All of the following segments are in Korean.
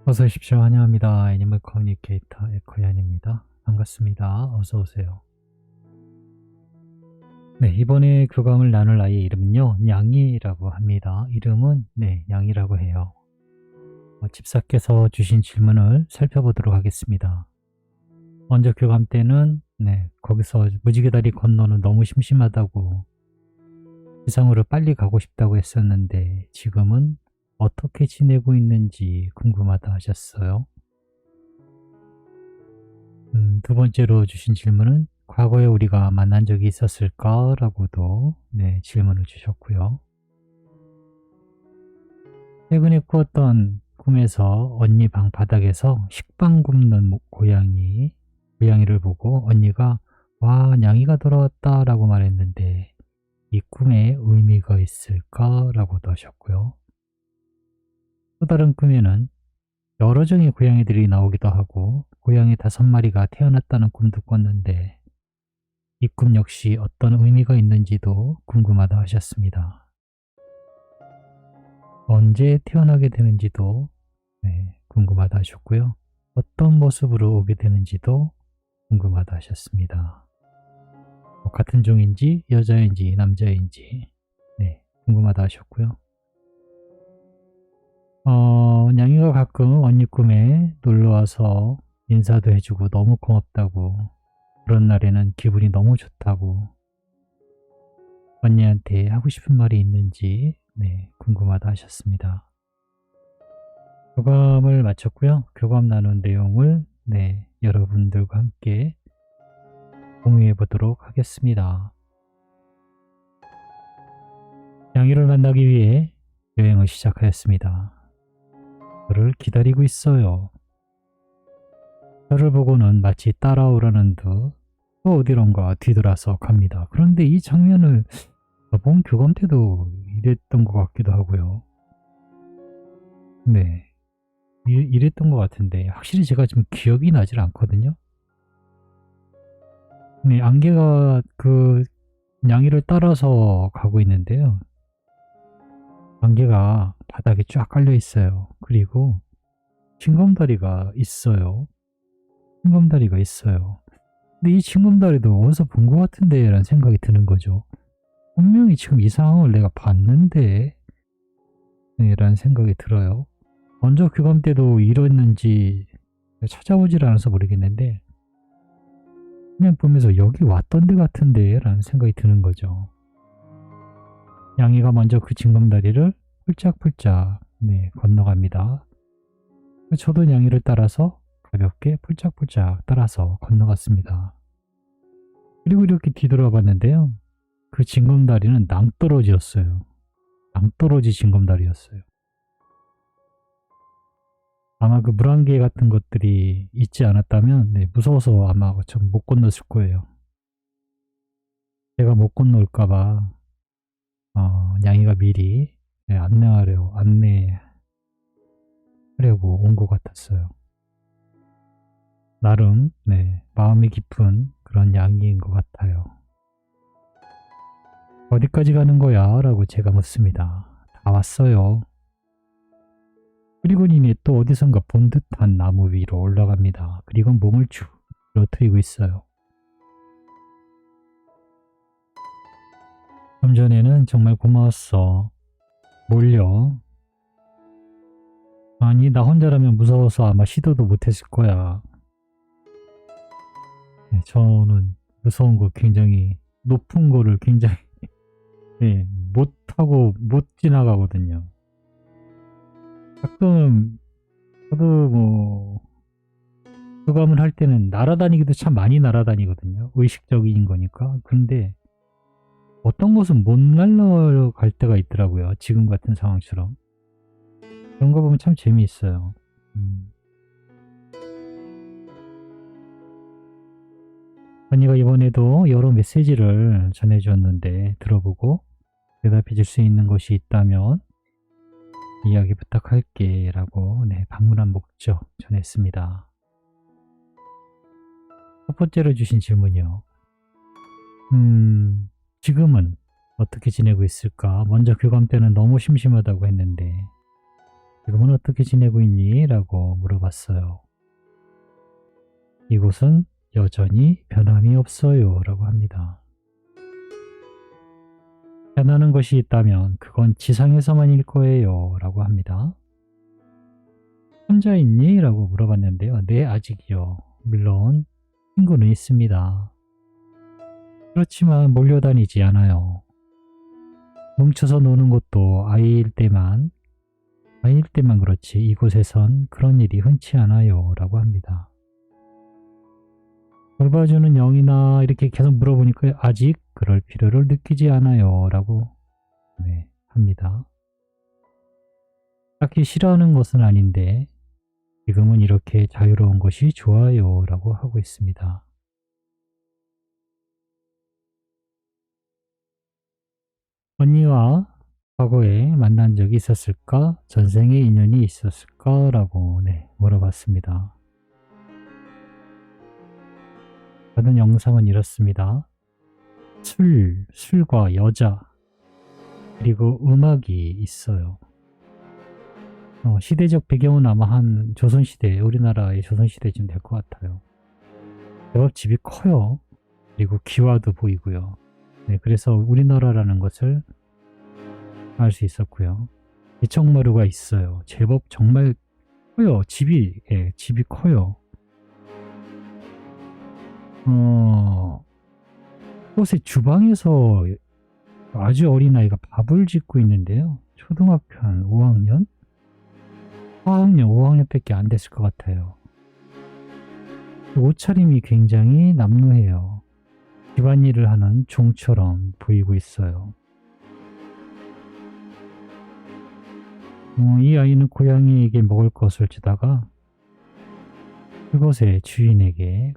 어서 오십시오. 환영합니다. 애니멀 커뮤니케이터 에코얀입니다. 반갑습니다. 어서 오세요. 네, 이번에 교감을 나눌 아이의 이름은요, 냥이라고 합니다. 이름은 냥이라고 해요. 집사께서 주신 질문을 살펴보도록 하겠습니다. 먼저 교감 때는 거기서 무지개 다리 건너는 너무 심심하다고 지상으로 빨리 가고 싶다고 했었는데 지금은 어떻게 지내고 있는지 궁금하다 하셨어요. 두 번째로 주신 질문은 과거에 우리가 만난 적이 있었을까? 라고도 질문을 주셨고요. 최근에 꾸었던 꿈에서 언니 방 바닥에서 식빵 굽는 고양이를 보고 언니가 와, 냥이가 돌아왔다 라고 말했는데 이 꿈에 의미가 있을까? 라고도 하셨고요. 또 다른 꿈에는 여러 종의 고양이들이 나오기도 하고 고양이 5마리가 태어났다는 꿈도 꿨는데 이 꿈 역시 어떤 의미가 있는지도 궁금하다 하셨습니다. 언제 태어나게 되는지도 궁금하다 하셨고요. 어떤 모습으로 오게 되는지도 궁금하다 하셨습니다. 같은 종인지 여자인지 남자인지 궁금하다 하셨고요. 냥이가 가끔 언니 꿈에 놀러와서 인사도 해주고 너무 고맙다고, 그런 날에는 기분이 너무 좋다고, 언니한테 하고 싶은 말이 있는지 궁금하다 하셨습니다. 교감을 마쳤고요. 교감 나눈 내용을 여러분들과 함께 공유해 보도록 하겠습니다. 냥이를 만나기 위해 여행을 시작하였습니다. 저를 기다리고 있어요. 저를 보고는 마치 따라오라는 듯 또 어디론가 뒤돌아서 갑니다. 그런데 이 장면을 저번 교감 때도 이랬던 것 같기도 하고요. 이랬던 것 같은데 확실히 제가 지금 기억이 나질 않거든요. 안개가 그 냥이를 따라서 가고 있는데요. 안개가 바닥에 쫙 깔려 있어요. 그리고 징검다리가 있어요. 징검다리가 있어요. 근데 이 징검다리도 어디서 본 것 같은데 라는 생각이 드는 거죠. 분명히 지금 이 상황을 내가 봤는데 라는 생각이 들어요. 먼저 교감 때도 이랬는지 찾아보질 않아서 모르겠는데 그냥 보면서 여기 왔던 데 같은데 라는 생각이 드는 거죠. 냥이가 먼저 그 징검다리를 폴짝폴짝 건너갑니다. 저도 냥이를 따라서 가볍게 폴짝폴짝 따라서 건너갔습니다. 그리고 이렇게 뒤돌아 봤는데요. 그 징검다리는 낭떠러지였어요. 낭떠러지 징검다리였어요. 아마 그 물안개 같은 것들이 있지 않았다면 무서워서 아마 좀 못 건넜을 거예요. 제가 못 건널까봐 냥이가 미리 안내하려고 온 것 같았어요. 나름 마음이 깊은 그런 냥이인 것 같아요. 어디까지 가는 거야? 라고 제가 묻습니다. 다 왔어요. 그리고 이미 또 어디선가 본 듯한 나무 위로 올라갑니다. 그리고 몸을 쭉 늘어뜨리고 있어요. 좀 전에는 정말 고마웠어. 몰려. 아니, 나 혼자라면 무서워서 아마 시도도 못했을 거야. 저는 무서운 거 굉장히 높은 거를 굉장히 못하고 못 지나가거든요. 가끔 저도 교감을 할 때는 날아다니기도 참 많이 날아다니거든요. 의식적인 거니까. 근데 어떤 것은 못 날아갈 때가 있더라고요. 지금 같은 상황처럼. 그런 거 보면 참 재미있어요. 언니가 이번에도 여러 메시지를 전해주었는데 들어보고 대답해 줄 수 있는 것이 있다면 이야기 부탁할게 라고 방문한 목적 전했습니다. 첫 번째로 주신 질문이요. 지금은 어떻게 지내고 있을까? 먼저 교감 때는 너무 심심하다고 했는데 지금은 어떻게 지내고 있니? 라고 물어봤어요. 이곳은 여전히 변함이 없어요. 라고 합니다. 변하는 것이 있다면 그건 지상에서만일 거예요. 라고 합니다. 혼자 있니? 라고 물어봤는데요. 네, 아직이요. 물론 친구는 있습니다. 그렇지만 몰려다니지 않아요. 뭉쳐서 노는 것도 아이일 때만 그렇지 이곳에선 그런 일이 흔치 않아요. 라고 합니다. 돌봐주는 영이나 이렇게 계속 물어보니까 아직 그럴 필요를 느끼지 않아요. 라고 합니다. 딱히 싫어하는 것은 아닌데 지금은 이렇게 자유로운 것이 좋아요. 라고 하고 있습니다. 언니와 과거에 만난 적이 있었을까? 전생에 인연이 있었을까? 라고 물어봤습니다. 저는 영상은 이렇습니다. 술과 여자, 그리고 음악이 있어요. 시대적 배경은 아마 한 조선시대, 우리나라의 조선시대쯤 될 것 같아요. 제법 집이 커요. 그리고 기와도 보이고요. 그래서 우리나라라는 것을 알 수 있었고요. 대청마루가 있어요. 제법 정말 커요. 집이 커요. 곳의 주방에서 아주 어린 아이가 밥을 짓고 있는데요. 초등학교 한 5학년? 4학년, 5학년밖에 안 됐을 것 같아요. 옷차림이 굉장히 남루해요. 집안일을 하는 종처럼 보이고 있어요. 이 아이는 고양이에게 먹을 것을 주다가 그것의 주인에게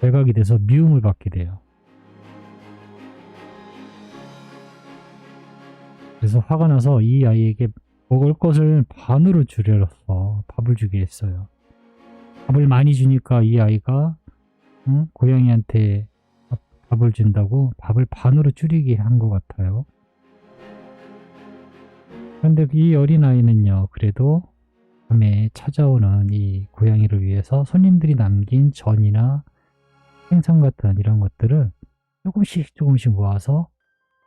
발각이 돼서 미움을 받게 돼요. 그래서 화가 나서 이 아이에게 먹을 것을 반으로 줄여서 밥을 주게 했어요. 밥을 많이 주니까 이 아이가 고양이한테 밥을 준다고 밥을 반으로 줄이게 한 것 같아요. 그런데 이 어린아이는요, 그래도 밤에 찾아오는 이 고양이를 위해서 손님들이 남긴 전이나 생선 같은 이런 것들을 조금씩 모아서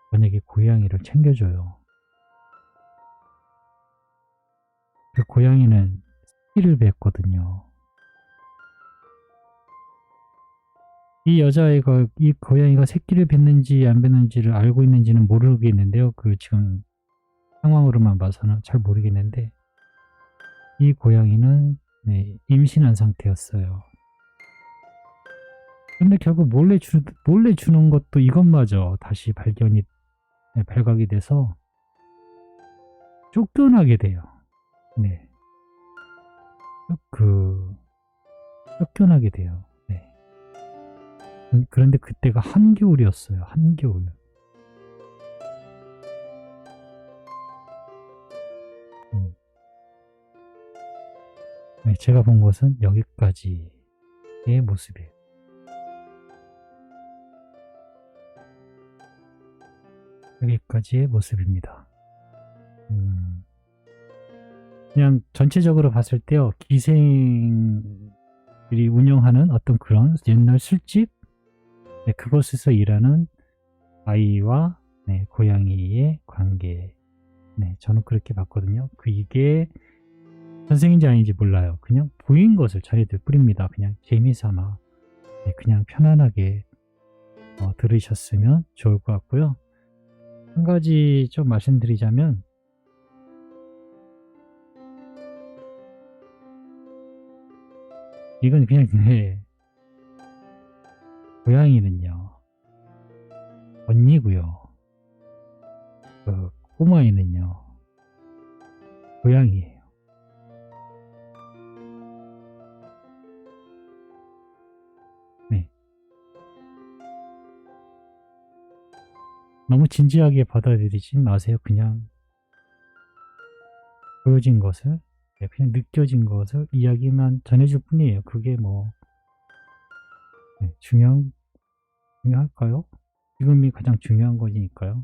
저녁에 고양이를 챙겨줘요. 그 고양이는 새끼를 뱉거든요. 이 여자아이가 이 고양이가 새끼를 뱉는지 안 뱉는지를 알고 있는지는 모르겠는데요. 그 지금 상황으로만 봐서는 잘 모르겠는데 이 고양이는 임신한 상태였어요. 근데 결국 몰래 주는 것도 이것마저 다시 발각이 돼서 쫓겨나게 돼요. 쫓겨나게 돼요. 그런데 그때가 한겨울이었어요. 한겨울. 제가 본 것은 여기까지의 모습이에요. 여기까지의 모습입니다. 그냥 전체적으로 봤을 때요, 기생들이 운영하는 어떤 그런 옛날 술집, 그곳에서 일하는 아이와 고양이의 관계, 저는 그렇게 봤거든요. 이게 선생인지 아닌지 몰라요. 그냥 보인 것을 자네들 뿌립니다. 그냥 재미삼아 그냥 편안하게 들으셨으면 좋을 것 같고요. 한 가지 좀 말씀드리자면 이건 그냥 고양이는요 언니고요. 그 꼬마이는요 고양이에요. 너무 진지하게 받아들이지 마세요. 그냥 보여진 것을 그냥 느껴진 것을 이야기만 전해줄 뿐이에요. 그게 뭐 중요할까요? 지금이 가장 중요한 거니까요.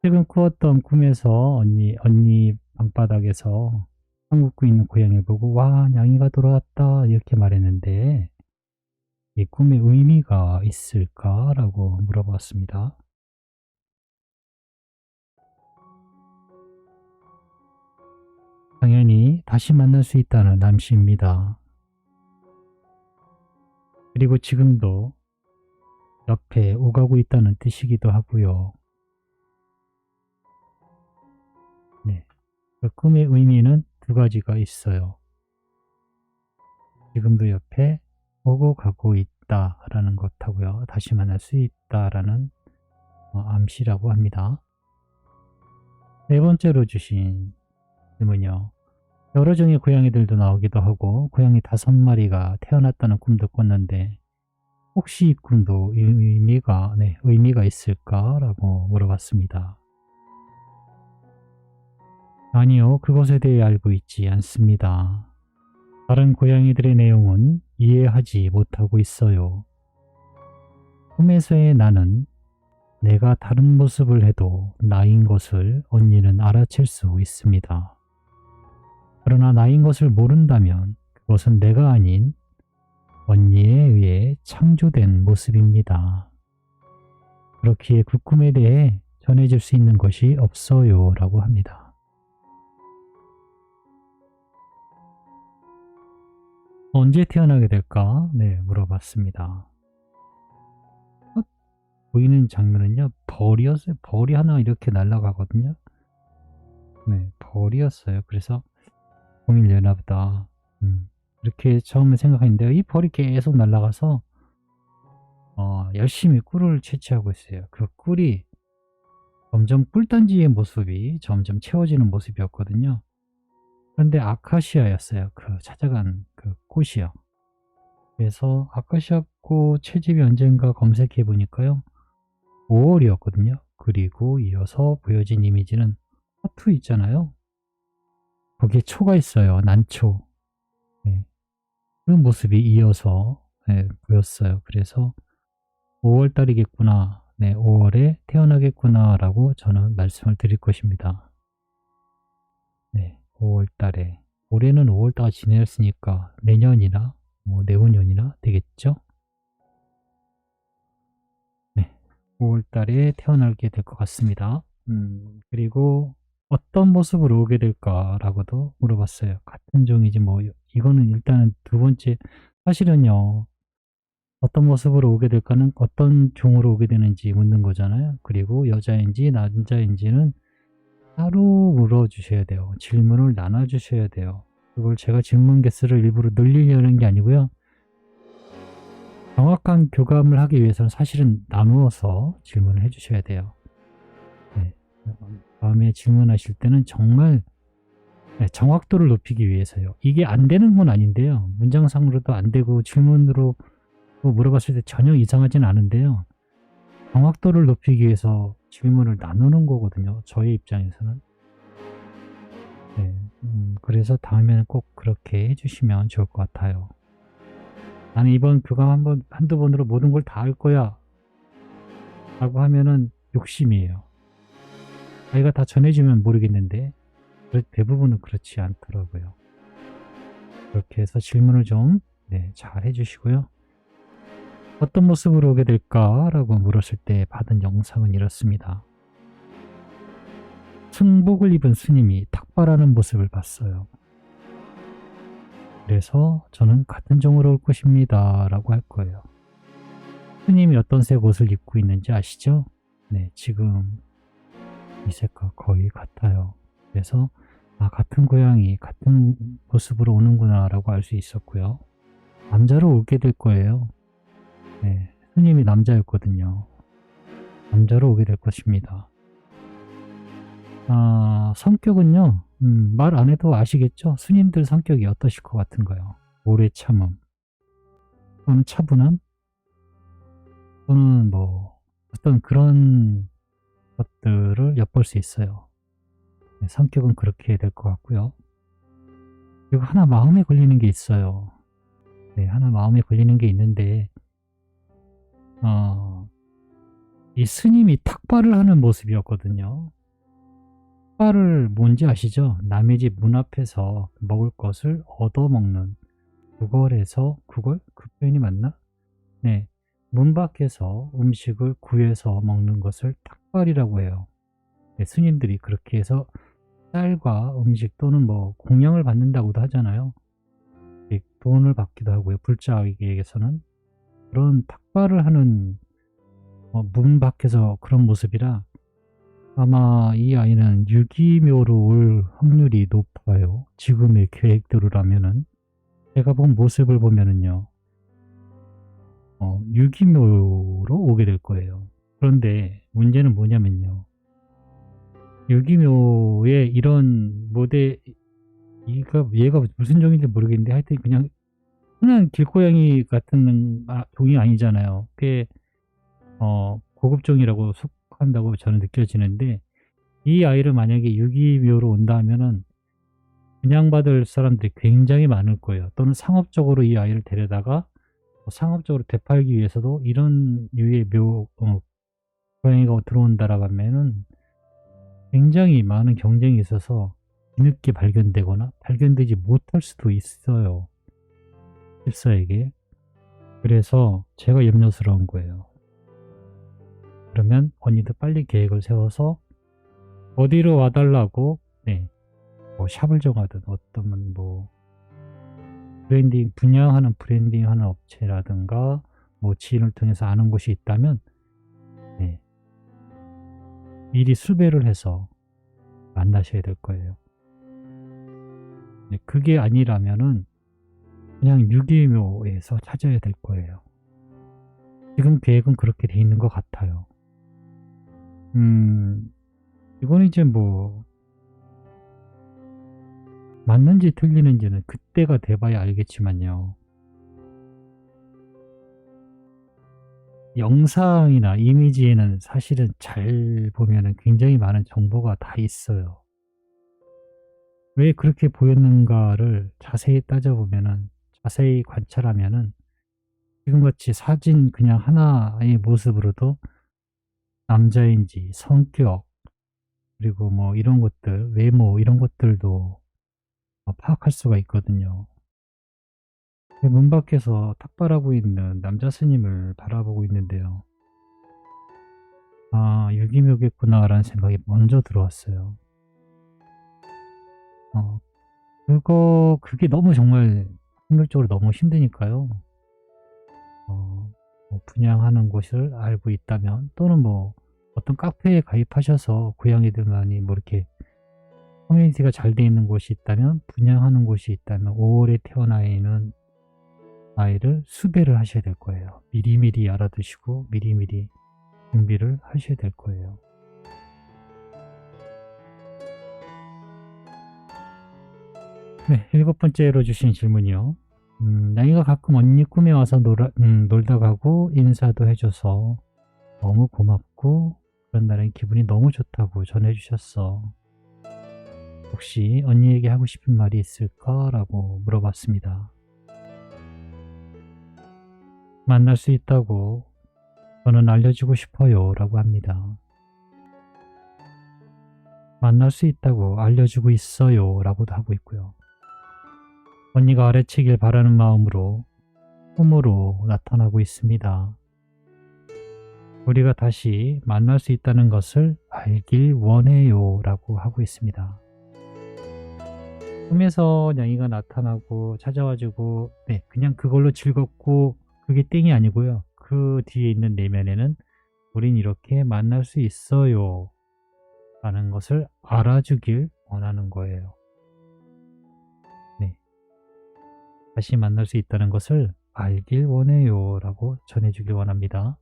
최근 꾸었던 꿈에서 언니 방바닥에서 방 긋고 있는 고양이를 보고 와, 냥이가 돌아왔다 이렇게 말했는데 이 꿈에 의미가 있을까라고 물어봤습니다. 당연히 다시 만날 수 있다는 암시입니다. 그리고 지금도 옆에 오가고 있다는 뜻이기도 하고요. 네, 그 꿈의 의미는 두 가지가 있어요. 지금도 옆에 오고 가고 있다라는 것하고요. 다시 만날 수 있다라는 암시라고 합니다. 네 번째로 주신 질문이요. 여러 종의 고양이들도 나오기도 하고 고양이 5마리가 태어났다는 꿈도 꿨는데 혹시 이 꿈도 의미가 있을까라고 물어봤습니다. 아니요, 그것에 대해 알고 있지 않습니다. 다른 고양이들의 내용은 이해하지 못하고 있어요. 꿈에서의 나는 내가 다른 모습을 해도 나인 것을 언니는 알아챌 수 있습니다. 그러나 나인 것을 모른다면 그것은 내가 아닌 언니에 의해 창조된 모습입니다. 그렇기에 그 꿈에 대해 전해질 수 있는 것이 없어요 라고 합니다. 언제 태어나게 될까? 네, 물어봤습니다. 보이는 장면은요, 벌이었어요. 벌이 하나 이렇게 날아가거든요. 네, 벌이었어요. 그래서 공일려나 보다. 이렇게 처음에 생각했는데 이 벌이 계속 날아가서 열심히 꿀을 채취하고 있어요. 그 꿀이 점점 꿀단지의 모습이 점점 채워지는 모습이었거든요. 그런데 아카시아였어요. 그 찾아간 그 꽃이요. 그래서 아카시아 꽃 채집이 언젠가 검색해 보니까요. 5월이었거든요. 그리고 이어서 보여진 이미지는 하트 있잖아요. 거기에 초가 있어요. 난초. 네. 그 모습이 이어서 보였어요. 그래서 5월달이겠구나. 네, 5월에 태어나겠구나 라고 저는 말씀을 드릴 것입니다. 네, 5월달에. 올해는 5월달 지냈으니까 내년이나 뭐 내후년이나 되겠죠? 네, 5월달에 태어나게 될 것 같습니다. 그리고 어떤 모습으로 오게 될까라고도 물어봤어요. 같은 종이지 뭐 이거는 일단은 두 번째 사실은요. 어떤 모습으로 오게 될까는 어떤 종으로 오게 되는지 묻는 거잖아요. 그리고 여자인지 남자인지는 따로 물어주셔야 돼요. 질문을 나눠주셔야 돼요. 그걸 제가 질문 개수를 일부러 늘리려는 게 아니고요. 정확한 교감을 하기 위해서는 사실은 나누어서 질문을 해주셔야 돼요. 네. 다음에 질문하실 때는 정말 정확도를 높이기 위해서요. 이게 안 되는 건 아닌데요. 문장상으로도 안 되고 질문으로 물어봤을 때 전혀 이상하진 않은데요. 정확도를 높이기 위해서 질문을 나누는 거거든요. 저의 입장에서는. 네, 그래서 다음에는 꼭 그렇게 해주시면 좋을 것 같아요. 나는 이번 교감 한두 번으로 모든 걸 다 할 거야 라고 하면은 욕심이에요. 자기가 다 전해주면 모르겠는데 대부분은 그렇지 않더라고요. 그렇게 해서 질문을 좀 잘 해주시고요. 어떤 모습으로 오게 될까라고 물었을 때 받은 영상은 이렇습니다. 승복을 입은 스님이 탁발하는 모습을 봤어요. 그래서 저는 같은 종으로 올 것입니다 라고 할 거예요. 스님이 어떤 색 옷을 입고 있는지 아시죠? 네, 지금 이 색과 거의 같아요. 그래서 같은 고양이, 같은 모습으로 오는구나 라고 알 수 있었고요. 남자로 오게 될 거예요. 네, 스님이 남자였거든요. 남자로 오게 될 것입니다. 성격은요, 말 안 해도 아시겠죠? 스님들 성격이 어떠실 것 같은가요? 오래 참음, 또는 차분함, 또는 뭐 어떤 그런 것들을 엿볼 수 있어요. 네, 성격은 그렇게 될 것 같고요. 그리고 하나 마음에 걸리는 게 있어요. 네, 하나 마음에 걸리는 게 있는데 이 스님이 탁발을 하는 모습이었거든요. 탁발을 뭔지 아시죠? 남의 집 문 앞에서 먹을 것을 얻어먹는, 그걸? 그 표현이 맞나? 네. 문 밖에서 음식을 구해서 먹는 것을 탁발이라고 해요. 네, 스님들이 그렇게 해서 쌀과 음식 또는 뭐 공양을 받는다고도 하잖아요. 돈을 받기도 하고요. 불자에게서는 그런 탁발을 하는 문 밖에서 그런 모습이라 아마 이 아이는 유기묘로 올 확률이 높아요. 지금의 계획대로라면은 제가 본 모습을 보면은요, 유기묘로 오게 될 거예요. 그런데 문제는 뭐냐면요, 유기묘의 이런 모델, 얘가 무슨 종인지 모르겠는데 하여튼 그냥 길고양이 같은 종이 아니잖아요. 꽤 고급종이라고 속한다고 저는 느껴지는데, 이 아이를 만약에 유기묘로 온다 하면은 분양받을 사람들이 굉장히 많을 거예요. 또는 상업적으로 이 아이를 데려다가 상업적으로 되팔기 위해서도 이런 유의 고양이가 들어온다라고 하면은 굉장히 많은 경쟁이 있어서 뒤늦게 발견되거나 발견되지 못할 수도 있어요. 실사에게. 그래서 제가 염려스러운 거예요. 그러면 언니도 빨리 계획을 세워서 어디로 와달라고, 네, 뭐 샵을 정하든 어떤 뭐 분양하는 브랜딩하는 업체라든가 뭐 지인을 통해서 아는 곳이 있다면, 네, 미리 수배를 해서 만나셔야 될 거예요. 네, 그게 아니라면은 그냥 유기묘에서 찾아야 될 거예요. 지금 계획은 그렇게 돼 있는 것 같아요. 이건 이제 뭐 맞는지 틀리는지는 그때가 돼봐야 알겠지만요. 영상이나 이미지에는 사실은 잘 보면은 굉장히 많은 정보가 다 있어요. 왜 그렇게 보였는가를 자세히 따져보면은, 자세히 관찰하면은 지금같이 사진 그냥 하나의 모습으로도 남자인지 성격, 그리고 뭐 이런 것들, 외모 이런 것들도 파악할 수가 있거든요. 문 밖에서 탁발하고 있는 남자 스님을 바라보고 있는데요. 아, 유기묘겠구나라는 생각이 먼저 들어왔어요. 그게 너무 정말 확률적으로 너무 힘드니까요. 뭐 분양하는 곳을 알고 있다면, 또는 뭐 어떤 카페에 가입하셔서 고양이들만이 뭐 이렇게 커뮤니티가 잘 돼 있는 곳이 있다면, 분양하는 곳이 있다면 5월에 태어나 있는 아이를 수배를 하셔야 될 거예요. 미리미리 알아두시고 미리미리 준비를 하셔야 될 거예요. 네, 7번째로 주신 질문이요. 양이가 가끔 언니 꿈에 와서 놀다 가고 인사도 해줘서 너무 고맙고 그런 날엔 기분이 너무 좋다고 전해주셨어. 혹시 언니에게 하고 싶은 말이 있을까? 라고 물어봤습니다. 만날 수 있다고 저는 알려주고 싶어요 라고 합니다. 만날 수 있다고 알려주고 있어요 라고도 하고 있고요. 언니가 아래치길 바라는 마음으로 꿈으로 나타나고 있습니다. 우리가 다시 만날 수 있다는 것을 알길 원해요 라고 하고 있습니다. 꿈에서 냥이가 나타나고 찾아와주고, 네, 그냥 그걸로 즐겁고 그게 땡이 아니고요. 그 뒤에 있는 내면에는 우린 이렇게 만날 수 있어요 라는 것을 알아주길 원하는 거예요. 네, 다시 만날 수 있다는 것을 알길 원해요 라고 전해주길 원합니다.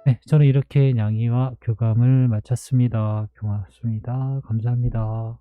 네, 저는 이렇게 냥이와 교감을 마쳤습니다. 고맙습니다. 감사합니다.